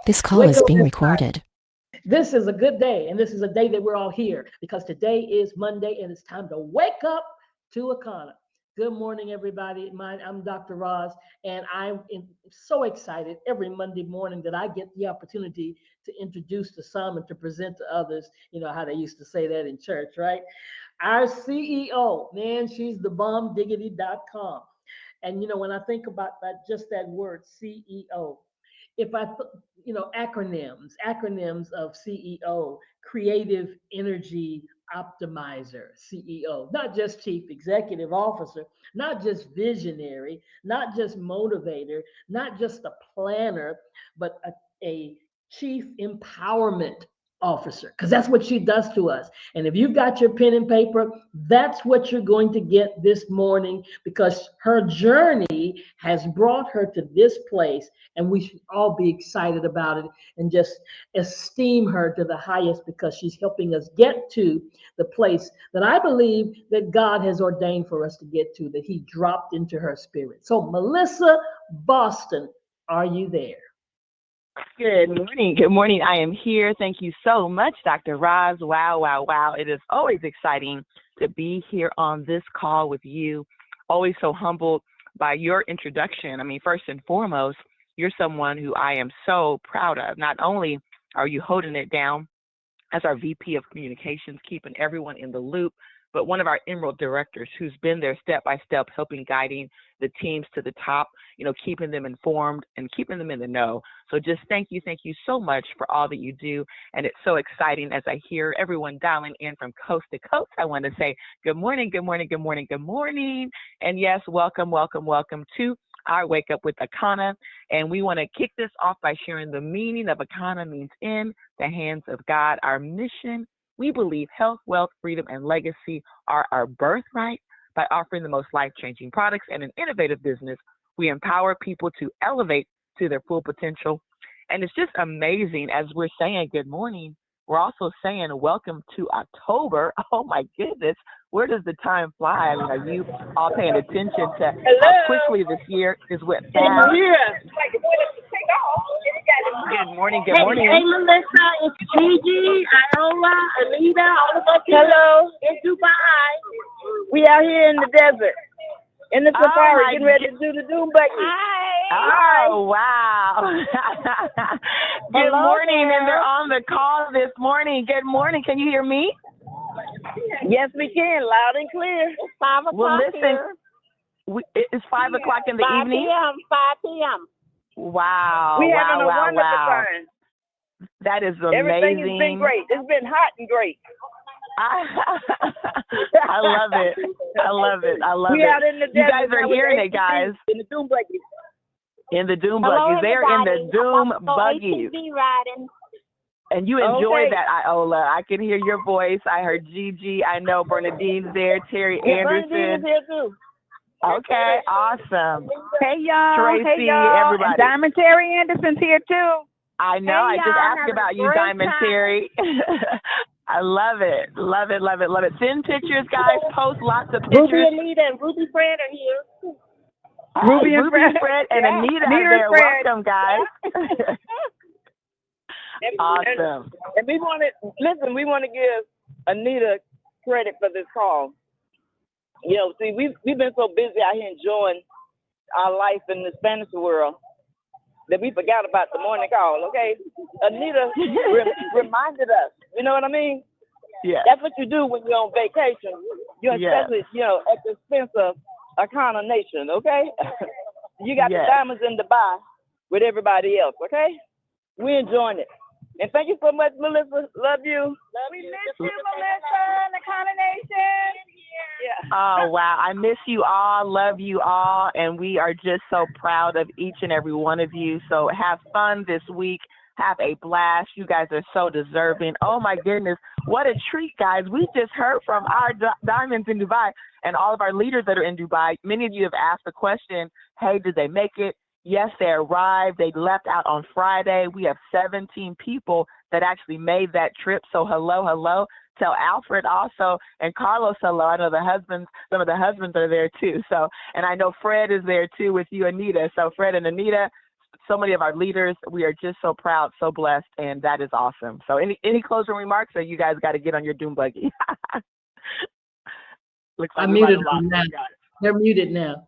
This call Wake is up being this recorded. This is a good day, and this is a day that we're all here because today is Monday, and it's time to wake up to Akana. Good morning, everybody. I'm Dr. Roz, and so excited every Monday morning that I get the opportunity to introduce to some and to present to others. You know how they used to say that in church, right? Our CEO, man, she's the bombdiggity.com. And when I think about that, just that word CEO, if I, acronyms of CEO, Creative Energy Optimizer, CEO, not just Chief Executive Officer, not just visionary, not just motivator, not just a planner, but a Chief Empowerment Officer, because that's what she does to us. And if you've got your pen and paper, that's what you're going to get this morning because her journey has brought her to this place, and we should all be excited about it and just esteem her to the highest because she's helping us get to the place that I believe that God has ordained for us to get to, that He dropped into her spirit. So, Melissa Boston, are you there? Good morning. Good morning. I am here. Thank you so much, Dr. Roz. Wow, wow, wow. It is always exciting to be here on this call with you. Always so humbled by your introduction. I mean, first and foremost, you're someone who I am so proud of. Not only are you holding it down as our VP of Communications, keeping everyone in the loop, but one of our Emerald directors who's been there step by step, helping guiding the teams to the top, keeping them informed and keeping them in the know. So just thank you so much for all that you do. And it's so exciting as I hear everyone dialing in from coast to coast. I want to say good morning, good morning, good morning, good morning. And yes, welcome, welcome, welcome to our Wake Up with Akana. And we want to kick this off by sharing the meaning of Akana means in the hands of God. Our mission: we believe health, wealth, freedom, and legacy are our birthright. By offering the most life-changing products and an innovative business, we empower people to elevate to their full potential. And it's just amazing as we're saying good morning. We're also saying welcome to October. Oh my goodness, where does the time fly? I mean, are you all paying attention to how quickly this year is went fast? Good morning, good morning. Hey, Melissa, it's Gigi, Iola, Anita, all of us. Hello, in Dubai. We out here in the desert, in the safari, getting ready to do the Doom Buggy. Hi. Oh, wow. Good morning, and they're on the call this morning. Good morning. Can you hear me? Yes, we can, loud and clear. It's 5 o'clock well, listen, here. It's 5 o'clock in the 5 evening? p.m., 5 p.m. Wow. We're having a wonderful time. That is amazing. Everything has been great. It's been hot and great. I love it. I love it. I love we it. Out in the You guys are hearing it, guys. In the Doom Buggies. In the Doom Buggies. They're in the Doom Buggies. Riding. And you enjoy that, Iola. I can hear your voice. I heard Gigi. I know Bernadine's there. Terry Anderson. Bernadine is here too. Okay, awesome. Hey y'all, Tracy, hey y'all. everybody. And Diamond Terry Anderson's here too. I know. I just asked about you, Diamond Terry. I love it. Love it, love it, love it. Send pictures, guys. Post lots of pictures. Ruby, Anita, and Ruby Fred are here. Ruby and Fred and Anita are there. Welcome, guys. Awesome. And we want to give Anita credit for this call. See, we've been so busy out here enjoying our life in the Spanish world that we forgot about the morning call, okay? Anita reminded us, you know what I mean? Yeah. That's what you do when you're on vacation. Especially, at the expense of Akana Nation, okay? You got the diamonds in Dubai with everybody else, okay? We're enjoying it. And thank you so much, Melissa. Love you. We miss you, Melissa, and Akana Nation. Yeah. Oh, wow. I miss you all, love you all, and we are just so proud of each and every one of you. So have fun this week. Have a blast. You guys are so deserving. Oh, my goodness. What a treat, guys. We just heard from our diamonds in Dubai and all of our leaders that are in Dubai. Many of you have asked the question, hey, did they make it? Yes, they arrived. They left out on Friday. We have 17 people that actually made that trip. So hello. Tell Alfred also and Carlos hello. I know some of the husbands are there too. So, and I know Fred is there too with you, Anita. So Fred and Anita, so many of our leaders. We are just so proud, so blessed, and that is awesome. So any closing remarks, or you guys got to get on your doom buggy? Looks like I we might muted have lost them now. you guys. They're muted now.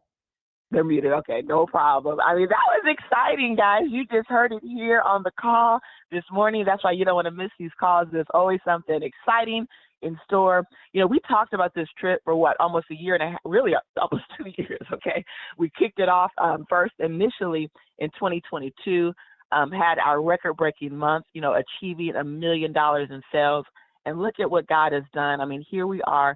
They're muted. Okay, no problem. I mean, that was exciting, guys. You just heard it here on the call this morning. That's why you don't want to miss these calls. There's always something exciting in store. You know, we talked about this trip for what, almost a year and a half, really almost 2 years, okay? We kicked it off first initially in 2022, had our record-breaking month, you know, achieving $1 million in sales. And look at what God has done. I mean, here we are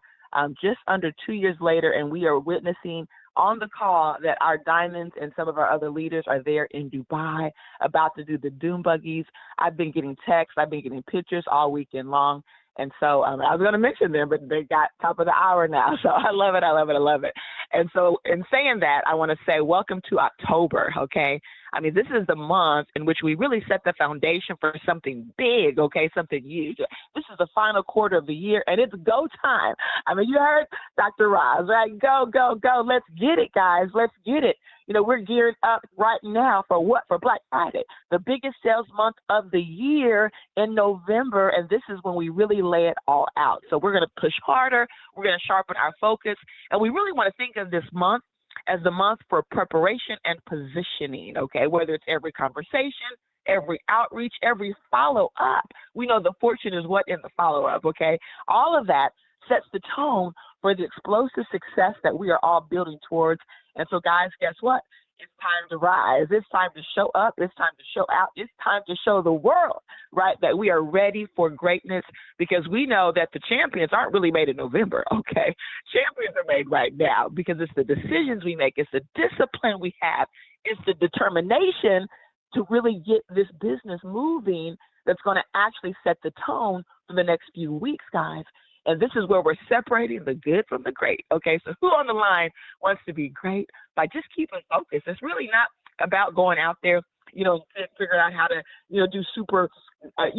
just under 2 years later, and we are witnessing on the call that our diamonds and some of our other leaders are there in Dubai about to do the doom buggies. I've been getting texts, I've been getting pictures all weekend long. And so I was going to mention them, but they got top of the hour now. So I love it. I love it. I love it. And so in saying that, I want to say welcome to October. Okay. I mean, this is the month in which we really set the foundation for something big. Okay. Something huge. This is the final quarter of the year and it's go time. I mean, you heard Dr. Roz, right? Go, go, go. Let's get it, guys. Let's get it. You know, we're geared up right now for what? For Black Friday, the biggest sales month of the year in November. And this is when we really lay it all out. So we're going to push harder. We're going to sharpen our focus. And we really want to think of this month as the month for preparation and positioning, okay? Whether it's every conversation, every outreach, every follow-up. We know the fortune is what in the follow-up, okay? All of that sets the tone for the explosive success that we are all building towards. And so, guys, guess what? It's time to rise. It's time to show up. It's time to show out. It's time to show the world, right, that we are ready for greatness, because we know that the champions aren't really made in November, okay? Champions are made right now because it's the decisions we make. It's the discipline we have. It's the determination to really get this business moving that's going to actually set the tone for the next few weeks, guys. And this is where we're separating the good from the great, okay? So who on the line wants to be great by just keeping focused? It's really not about going out there, you know, figuring out how to, you know, do super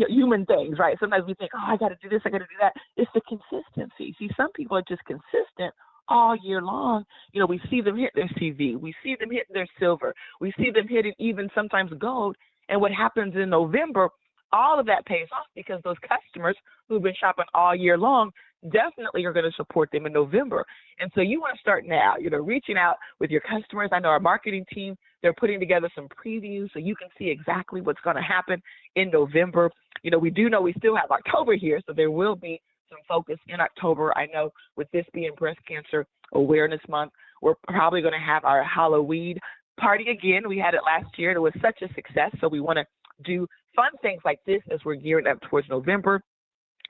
human things, right? Sometimes we think, oh, I got to do this, I got to do that. It's the consistency. See, some people are just consistent all year long. You know, we see them hit their CV. We see them hitting their silver. We see them hitting even sometimes gold. And what happens in November, all of that pays off because those customers who've been shopping all year long definitely are going to support them in November. And so you want to start now, you know, reaching out with your customers. I know our marketing team, they're putting together some previews so you can see exactly what's going to happen in November. You know, we do know we still have October here, so there will be some focus in October. I know with this being Breast Cancer Awareness Month, we're probably going to have our Halloween party again. We had it last year. It was such a success, so we want to do fun things like this as we're gearing up towards November,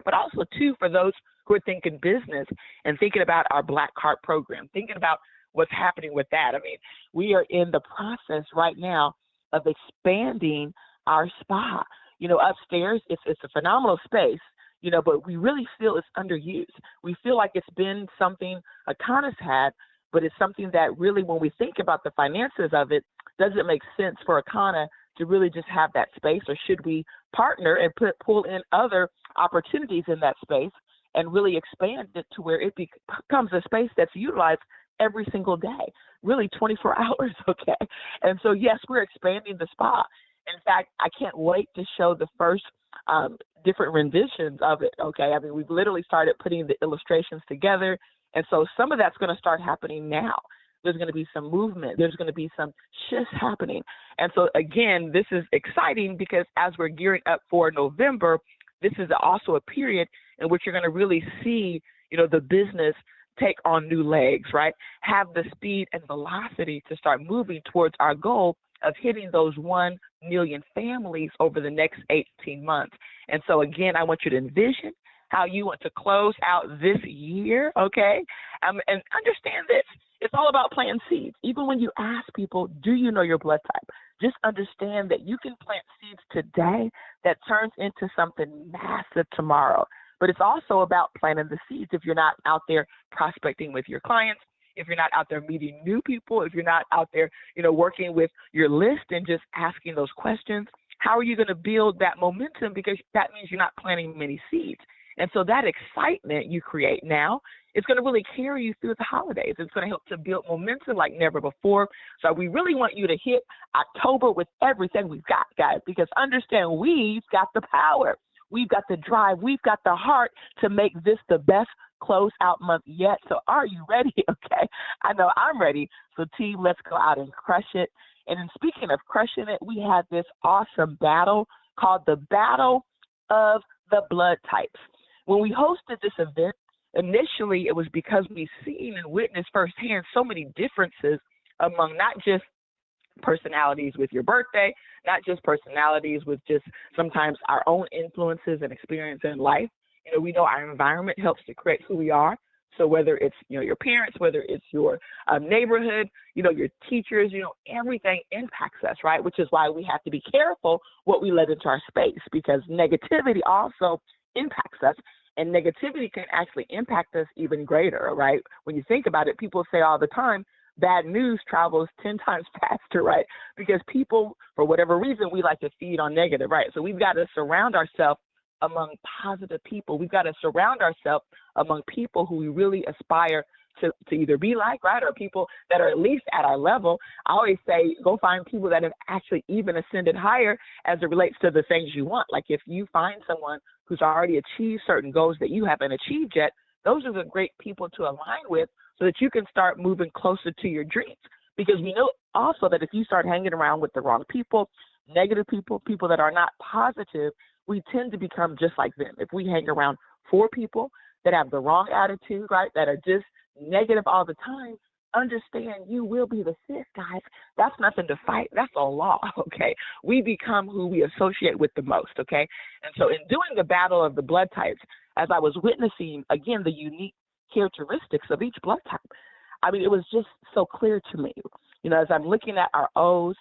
but also, too, for those who are thinking business and thinking about our Black Card program, thinking about what's happening with that. I mean, we are in the process right now of expanding our spa. You know, upstairs, it's a phenomenal space, you know, but we really feel it's underused. We feel like it's been something Akana's had, but it's something that really, when we think about the finances of it, doesn't make sense for Akana to really just have that space, or should we partner and pull in other opportunities in that space and really expand it to where it becomes a space that's utilized every single day, really 24 hours, okay? And so, yes, we're expanding the spa. In fact, I can't wait to show the first different renditions of it, okay? I mean, we've literally started putting the illustrations together, and so some of that's going to start happening now. There's going to be some movement. There's going to be some shifts happening. And so, again, this is exciting because as we're gearing up for November, this is also a period in which you're going to really see, you know, the business take on new legs, right? Have the speed and velocity to start moving towards our goal of hitting those 1 million families over the next 18 months. And so, again, I want you to envision how you want to close out this year, okay? And understand this. It's all about planting seeds. Even when you ask people, do you know your blood type? Just understand that you can plant seeds today that turns into something massive tomorrow. But it's also about planting the seeds. If you're not out there prospecting with your clients, if you're not out there meeting new people, if you're not out there, you know, working with your list and just asking those questions, how are you going to build that momentum? Because that means you're not planting many seeds. And so that excitement you create now is going to really carry you through the holidays. It's going to help to build momentum like never before. So we really want you to hit October with everything we've got, guys, because understand we've got the power. We've got the drive. We've got the heart to make this the best closeout month yet. So are you ready? Okay. I know I'm ready. So team, let's go out and crush it. And then speaking of crushing it, we had this awesome battle called the Battle of the Blood Types. When we hosted this event, initially it was because we've seen and witnessed firsthand so many differences among not just personalities with your birthday, not just personalities with just sometimes our own influences and experience in life. We know our environment helps to create who we are. So whether it's, your parents, whether it's your neighborhood, your teachers, everything impacts us, right? Which is why we have to be careful what we let into our space, because negativity also impacts us, and negativity can actually impact us even greater, right? When you think about it, people say all the time, bad news travels 10 times faster, right? Because people, for whatever reason, we like to feed on negative, right? So we've got to surround ourselves among positive people. We've got to surround ourselves among people who we really aspire to either be like, right, or people that are at least at our level. I always say, go find people that have actually even ascended higher as it relates to the things you want. Like if you find someone who's already achieved certain goals that you haven't achieved yet, those are the great people to align with so that you can start moving closer to your dreams. Because we know also that if you start hanging around with the wrong people, negative people, people that are not positive, we tend to become just like them. If we hang around 4 people that have the wrong attitude, right, that are just negative all the time, understand you will be the 5th, guys. That's nothing to fight. That's a law, okay? We become who we associate with the most, okay? And so in doing the battle of the blood types, as I was witnessing, again, the unique characteristics of each blood type, I mean, it was just so clear to me. As I'm looking at our O's,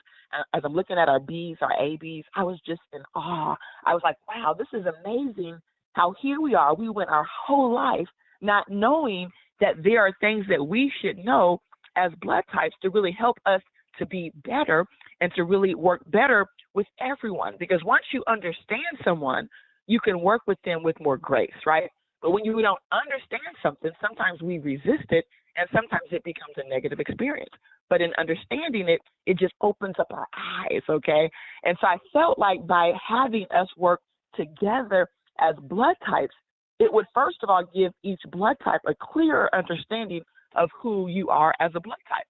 as I'm looking at our B's, our ABs, I was just in awe. I was like, wow, this is amazing how here we are. We went our whole life not knowing that there are things that we should know as blood types to really help us to be better and to really work better with everyone. Because once you understand someone, you can work with them with more grace, right? But when you don't understand something, sometimes we resist it, and sometimes it becomes a negative experience. But in understanding it, it just opens up our eyes, okay? And so I felt like by having us work together as blood types, it would first of all give each blood type a clearer understanding of who you are as a blood type.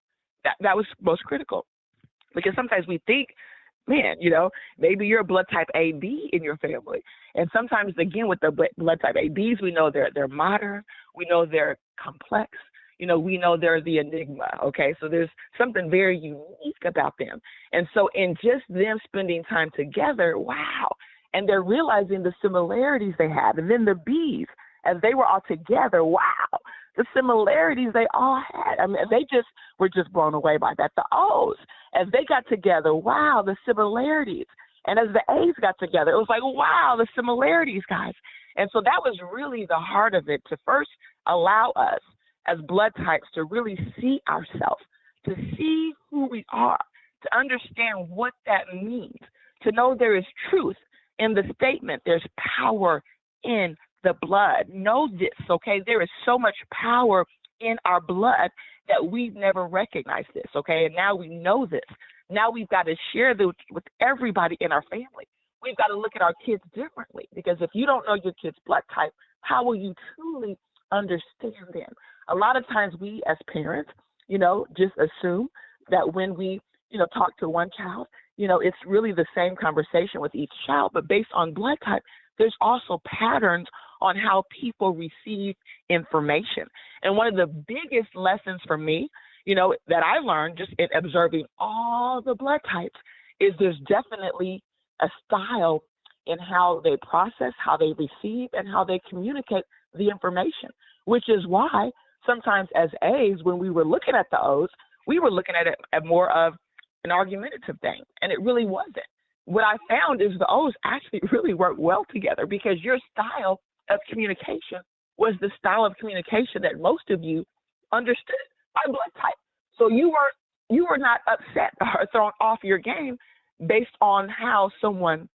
That was most critical. Because sometimes we think, man, maybe you're a blood type AB in your family. And sometimes, again, with the blood type ABs, we know they're modern. We know they're complex. We know they're the enigma, okay? So there's something very unique about them. And so in just them spending time together, wow, and they're realizing the similarities they have. And then the Bs, as they were all together, wow, the similarities they all had. I mean, they just were just blown away by that. The O's, as they got together, wow, the similarities. And as the A's got together, it was like, wow, the similarities, guys. And so that was really the heart of it, to first allow us as blood types to really see ourselves, to see who we are, to understand what that means, to know there is truth in the statement, there's power in the blood. Know this, okay? There is so much power in our blood that we've never recognized this, okay? And now we know this. Now we've got to share this with everybody in our family. We've got to look at our kids differently, because if you don't know your kid's blood type, how will you truly understand them? A lot of times we as parents, just assume that when we, talk to one child, it's really the same conversation with each child, but based on blood type, there's also patterns on how people receive information. And one of the biggest lessons for me, that I learned just in observing all the blood types is there's definitely a style in how they process, how they receive, and how they communicate the information, which is why sometimes as A's, when we were looking at the O's, we were looking at it as more of an argumentative thing, and it really wasn't. What I found is the O's actually really work well together, because your style of communication was the style of communication that most of you understood by blood type. So you were not upset or thrown off your game based on how someone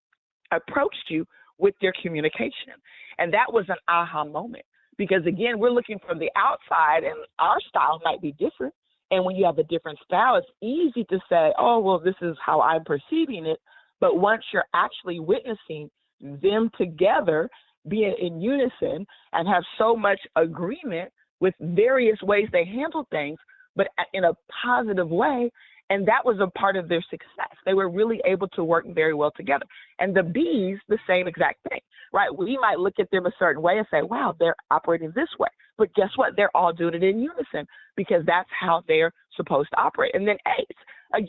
approached you with their communication. And that was an aha moment because, again, we're looking from the outside and our style might be different. And when you have a different style, it's easy to say, oh, well, this is how I'm perceiving it. But once you're actually witnessing them together being in unison and have so much agreement with various ways they handle things, but in a positive way, and that was a part of their success. They were really able to work very well together. And the B's, the same exact thing, right? We might look at them a certain way and say, wow, they're operating this way. But guess what? They're all doing it in unison because that's how they're supposed to operate. And then A's, again,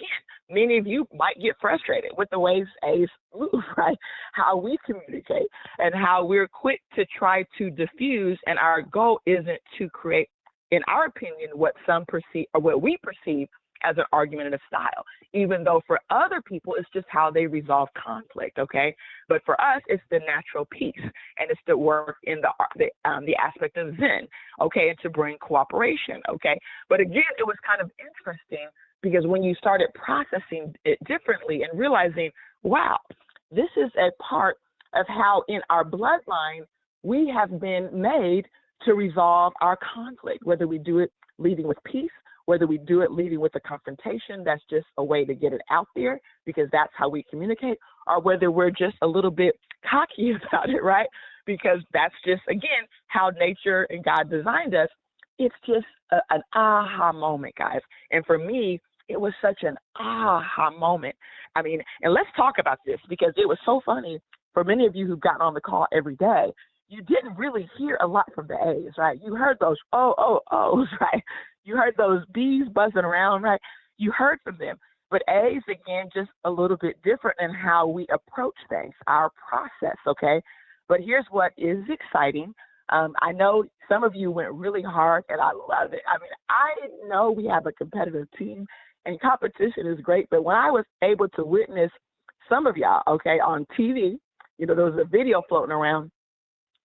many of you might get frustrated with the ways A's move, right? How we communicate and how we're quick to try to diffuse. And our goal isn't to create, in our opinion, what some perceive or what we perceive as an argumentative style, even though for other people, it's just how they resolve conflict, okay? But for us, it's the natural peace, and it's the work in the aspect of Zen, okay, and to bring cooperation, okay? But again, it was kind of interesting because when you started processing it differently and realizing, wow, this is a part of how in our bloodline, we have been made to resolve our conflict, whether we do it leading with peace, whether we do it leading with a confrontation, that's just a way to get it out there because that's how we communicate, or whether we're just a little bit cocky about it, right? Because that's just, again, how nature and God designed us. It's just an aha moment, guys. And for me, it was such an aha moment. I mean, and let's talk about this because it was so funny for many of you who've gotten on the call every day. You didn't really hear a lot from the A's, right? You heard those ohs, right? You heard those B's buzzing around, right? You heard from them. But A's, again, just a little bit different in how we approach things, our process, okay? But here's what is exciting. I know some of you went really hard, and I love it. I mean, I know we have a competitive team, and competition is great. But when I was able to witness some of y'all, okay, on TV, you know, there was a video floating around,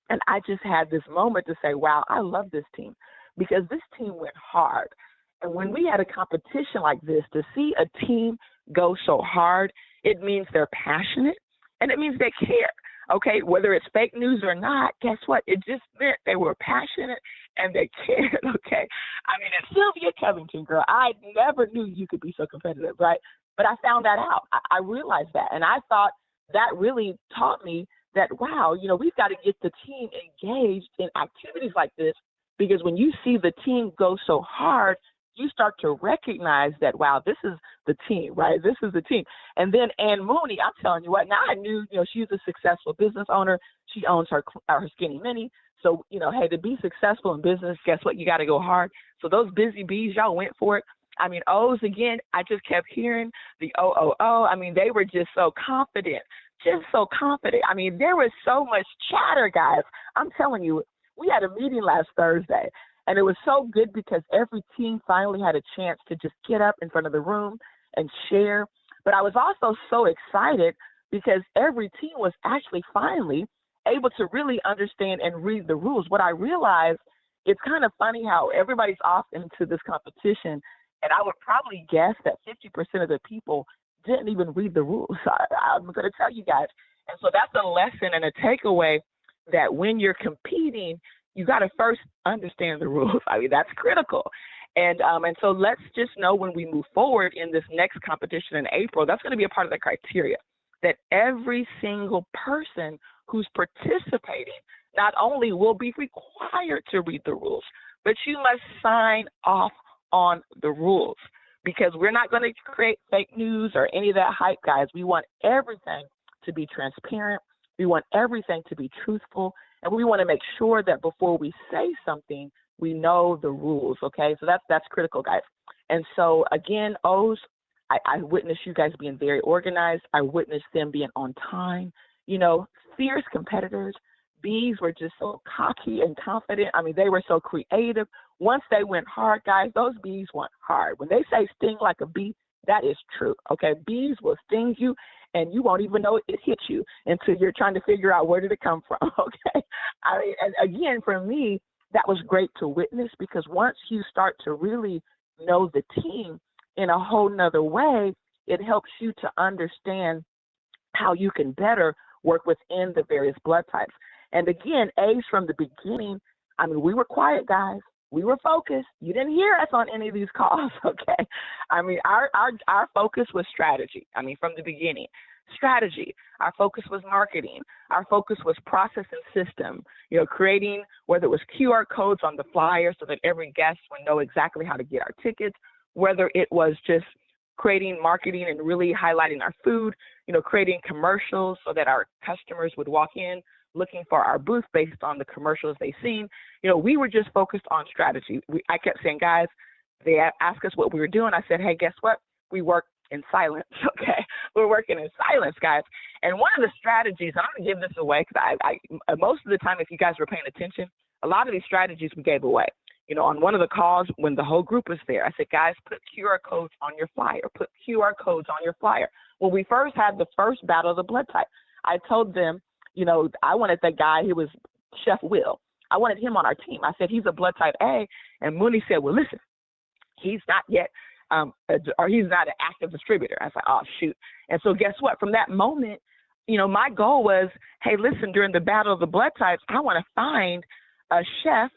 and I just had this moment to say, wow, I love this team because this team went hard. And when we had a competition like this, to see a team go so hard, it means they're passionate and it means they care. Okay, whether it's fake news or not, guess what? It just meant they were passionate and they cared, okay? I mean, it's Sylvia Covington, girl, I never knew you could be so competitive, right? But I found that out. I realized that. And I thought that really taught me that, wow, you know, we've got to get the team engaged in activities like this because when you see the team go so hard, you start to recognize that, wow, this is the team, right? This is the team. And then Ann Mooney, I'm telling you what, now I knew, you know, she's a successful business owner. She owns her Skinny Mini. So, you know, hey, to be successful in business, guess what? You got to go hard. So those busy bees, y'all went for it. I mean, O's again, I just kept hearing the O. I mean, they were just so confident, just so confident. I mean, there was so much chatter, guys. I'm telling you, we had a meeting last Thursday. And it was so good because every team finally had a chance to just get up in front of the room and share. But I was also so excited because every team was actually finally able to really understand and read the rules. What I realized, it's kind of funny how everybody's off into this competition. And I would probably guess that 50% of the people didn't even read the rules. I'm going to tell you guys. And so that's a lesson and a takeaway that when you're competing, you got to first understand the rules. I mean, that's critical. And so let's just know when we move forward in this next competition in April, that's going to be a part of the criteria that every single person who's participating not only will be required to read the rules, but you must sign off on the rules because we're not going to create fake news or any of that hype, guys. We want everything to be transparent. We want everything to be truthful. And we want to make sure that before we say something, we know the rules, okay? So that's critical, guys. And so, again, O's, I witnessed you guys being very organized. I witnessed them being on time, you know, fierce competitors. B's were just so cocky and confident. I mean, they were so creative. Once they went hard, guys, those B's went hard. When they say sting like a bee, that is true, okay? Bees will sting you, and you won't even know it hit you until you're trying to figure out where did it come from, okay? I mean, and again, for me, that was great to witness because once you start to really know the team in a whole nother way, it helps you to understand how you can better work within the various blood types. And again, A's from the beginning, I mean, we were quiet, guys. We were focused. You didn't hear us on any of these calls, okay? I mean, our focus was strategy. I mean, from the beginning, strategy. Our focus was marketing. Our focus was process and system, creating, whether it was QR codes on the flyer so that every guest would know exactly how to get our tickets, whether it was just creating marketing and really highlighting our food, creating commercials so that our customers would walk in looking for our booth based on the commercials they seen. We were just focused on strategy. I kept saying, guys, they asked us what we were doing. I said, hey, guess what? We work in silence, okay? We're working in silence, guys. And one of the strategies, I'm going to give this away because I most of the time, if you guys were paying attention, a lot of these strategies we gave away. On one of the calls when the whole group was there, I said, guys, put QR codes on your flyer. Put QR codes on your flyer. When we first had the first battle of the blood type, I told them, I wanted that guy, he was Chef Will. I wanted him on our team. I said, he's a blood type A. And Mooney said, well, listen, he's not yet, or he's not an active distributor. I was like, oh, shoot. And so guess what? From that moment, my goal was, hey, listen, during the battle of the blood types, I want to find a chef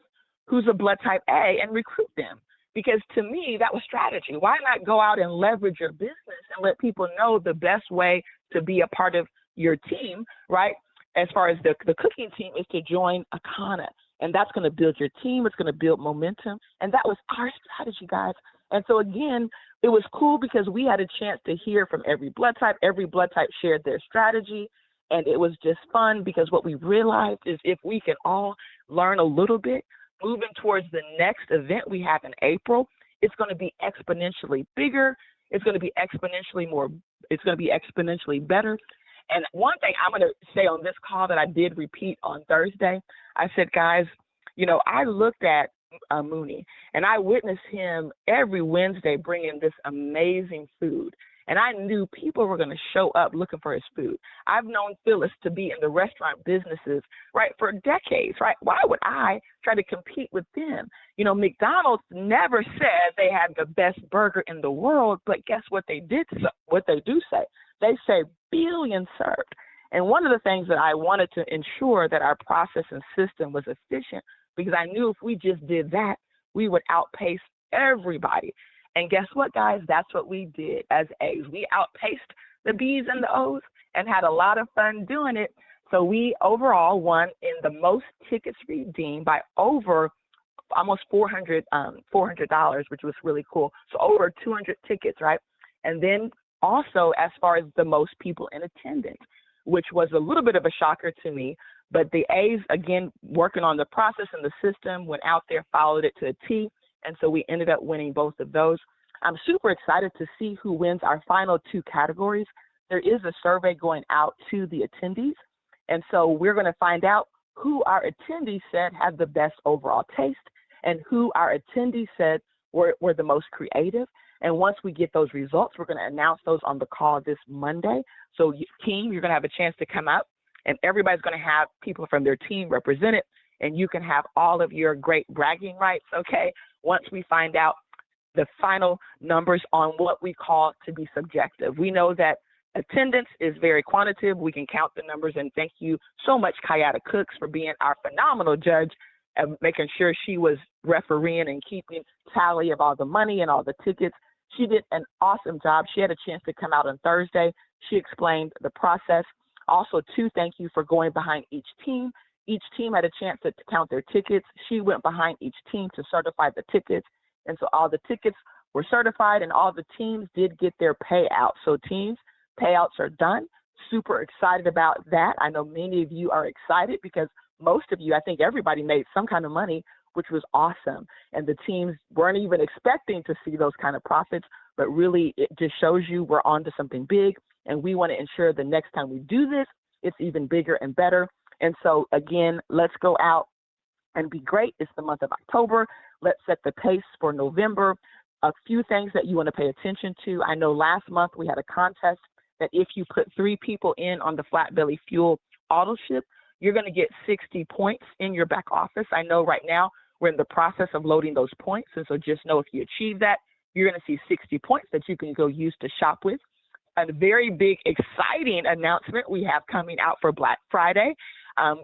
who's a blood type A and recruit them. Because to me, that was strategy. Why not go out and leverage your business and let people know the best way to be a part of your team, right? As far as the cooking team is to join Akana. And that's going to build your team. It's going to build momentum. And that was our strategy, guys. And so, again, it was cool because we had a chance to hear from every blood type. Every blood type shared their strategy. And it was just fun because what we realized is if we can all learn a little bit, moving towards the next event we have in April, it's going to be exponentially bigger. It's going to be exponentially more. It's going to be exponentially better. And one thing I'm going to say on this call that I did repeat on Thursday, I said, guys, I looked at Mooney and I witnessed him every Wednesday bringing this amazing food. And I knew people were going to show up looking for his food. I've known Phyllis to be in the restaurant businesses, right, for decades, right? Why would I try to compete with them? McDonald's never said they had the best burger in the world, but guess what they do say? They say billions served. And one of the things that I wanted to ensure that our process and system was efficient, because I knew if we just did that, we would outpace everybody. And guess what, guys? That's what we did as A's. We outpaced the B's and the O's and had a lot of fun doing it. So we overall won in the most tickets redeemed by over almost $400, which was really cool. So over 200 tickets, right? And then also as far as the most people in attendance, which was a little bit of a shocker to me. But the A's, again, working on the process and the system, went out there, followed it to a T. And so we ended up winning both of those. I'm super excited to see who wins our final two categories. There is a survey going out to the attendees. And so we're going to find out who our attendees said had the best overall taste and who our attendees said were the most creative. And once we get those results, we're going to announce those on the call this Monday. So team, you're going to have a chance to come out and everybody's going to have people from their team represented and you can have all of your great bragging rights, okay? Once we find out the final numbers on what we call to be subjective. We know that attendance is very quantitative. We can count the numbers, and thank you so much, Kayada Cooks, for being our phenomenal judge and making sure she was refereeing and keeping tally of all the money and all the tickets. She did an awesome job. She had a chance to come out on Thursday. She explained the process. Also, too, thank you for going behind each team. Each team had a chance to count their tickets. She went behind each team to certify the tickets. And so all the tickets were certified and all the teams did get their payout. So teams, payouts are done. Super excited about that. I know many of you are excited because most of you, I think everybody made some kind of money, which was awesome. And the teams weren't even expecting to see those kind of profits, but really it just shows you we're on to something big. And we want to ensure the next time we do this, it's even bigger and better. And so, again, let's go out and be great. It's the month of October. Let's set the pace for November. A few things that you want to pay attention to. I know last month we had a contest that if you put 3 people in on the Flat Belly Fuel auto ship, you're going to get 60 points in your back office. I know right now we're in the process of loading those points. And so just know if you achieve that, you're going to see 60 points that you can go use to shop with. a very big, exciting announcement we have coming out for Black Friday.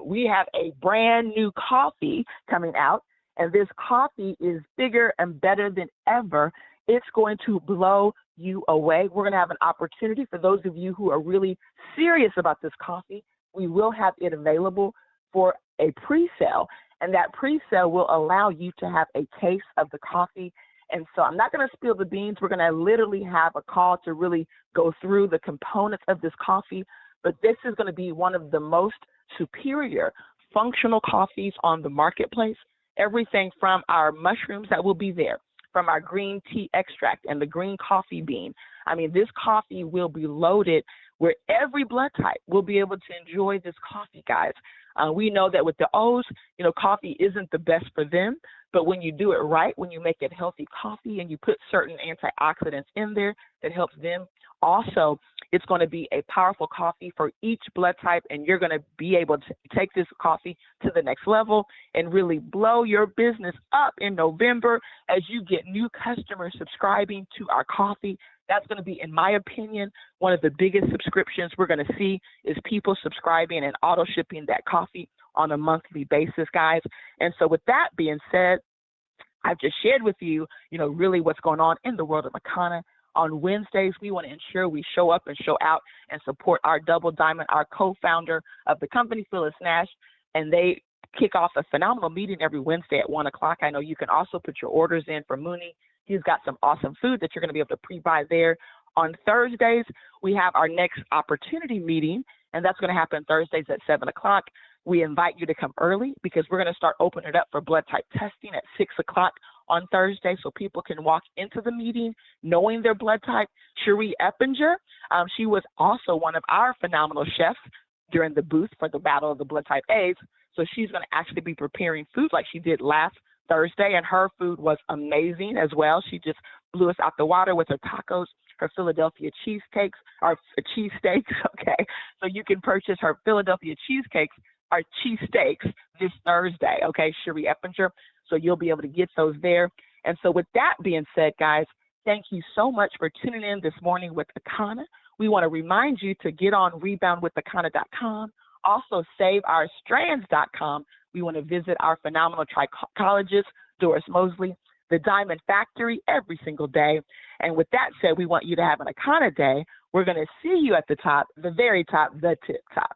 We have a brand new coffee coming out, and this coffee is bigger and better than ever. It's going to blow you away. We're going to have an opportunity for those of you who are really serious about this coffee. We will have it available for a pre-sale, and that pre-sale will allow you to have a taste of the coffee. And so I'm not going to spill the beans. We're going to literally have a call to really go through the components of this coffee, but this is going to be one of the most superior functional coffees on the marketplace. Everything from our mushrooms that will be there, from our green tea extract and the green coffee bean. I mean, this coffee will be loaded where every blood type will be able to enjoy this coffee, guys. We know that with the O's, coffee isn't the best for them, but when you do it right, when you make it healthy coffee and you put certain antioxidants in there that helps them, also, it's going to be a powerful coffee for each blood type, and you're going to be able to take this coffee to the next level and really blow your business up in November as you get new customers subscribing to our coffee. That's going to be, in my opinion, one of the biggest subscriptions we're going to see is people subscribing and auto shipping that coffee on a monthly basis, guys. And so with that being said, I've just shared with you, really what's going on in the world of Makana. On Wednesdays, we want to ensure we show up and show out and support our Double Diamond, our co-founder of the company, Phyllis Nash, and they kick off a phenomenal meeting every Wednesday at 1 o'clock. I know you can also put your orders in for Mooney. He's got some awesome food that you're going to be able to pre-buy there. On Thursdays, we have our next opportunity meeting, and that's going to happen Thursdays at 7 o'clock. We invite you to come early because we're going to start opening it up for blood type testing at 6 o'clock on Thursday so people can walk into the meeting knowing their blood type. Cherie Eppinger, she was also one of our phenomenal chefs during the booth for the Battle of the Blood Type A's. So she's going to actually be preparing food like she did last Thursday, and her food was amazing as well. She just blew us out the water with her tacos, her Philadelphia cheesesteaks, okay? So you can purchase her Philadelphia cheesesteaks this Thursday, okay, Cherie Eppinger. So you'll be able to get those there. And so with that being said, guys, thank you so much for tuning in this morning with Akana. We want to remind you to get on reboundwithakana.com. Also, saveourstrands.com. We want to visit our phenomenal trichologist, Doris Mosley, the Diamond Factory every single day. And with that said, we want you to have an Akana day. We're going to see you at the top, the very top, the tip top.